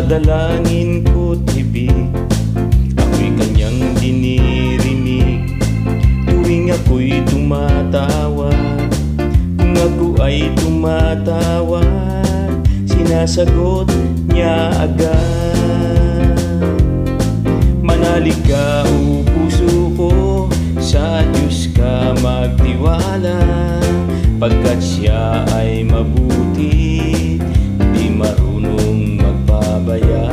dalangin ko't ibig, ako'y kanyang dinirinig. Tuwing ako'y tumatawag, kung ako ay tumatawag, sinasagot niya agad. Manalig ka o puso ko, sa Diyos ka magtiwala, pagkat siya ay mabuti, di marunong magpabaya.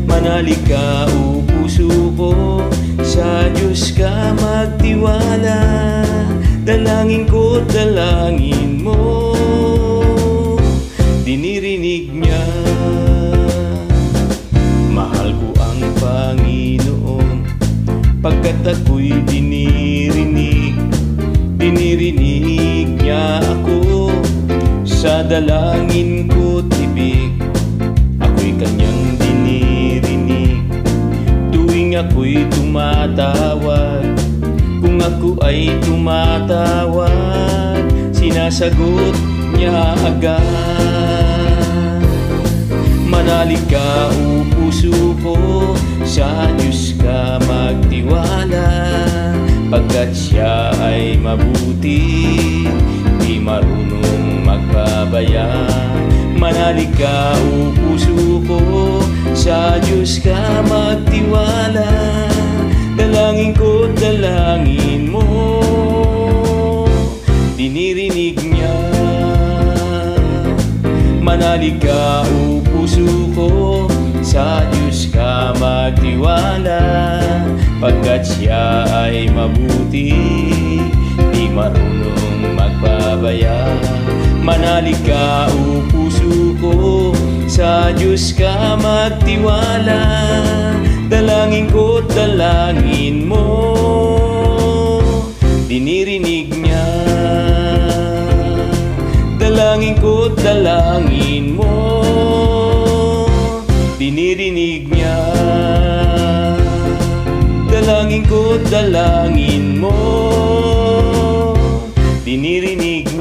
Manalig ka o puso ko, sa Diyos ka magtiwala, dalangin ko, dalangin mo, dinirinig niya. Mahal ko ang Panginoon, pagkat ako'y dinirinig, dinirinig niya ako. Sa dalangin ko't ibig, ako'y kanyang dinirinig. Tuwing ako'y tumatawag, kung ako ay tumatawag, sinasagot niya agad. Manalig ka o puso ko, sa Diyos ka magtiwala, pagkat siya ay mabuti, di marunong magpabaya. Manalig ka o puso ko, sa Diyos ka magtiwala, dalangin ko, dalangin mo, dinirinig niya. Manalig ka o puso ko, sa Diyos ka magtiwala, pagkat siya ay mabuti, di marunong magpabaya. Manalig ka o puso ko, sa Diyos ka magtiwala, dalangin ko, dalangin mo, dinirinig niya. Dalangin ko, dalangin mo, dinirinig niya. Dalangin ko, dalangin mo, dinirinig niya.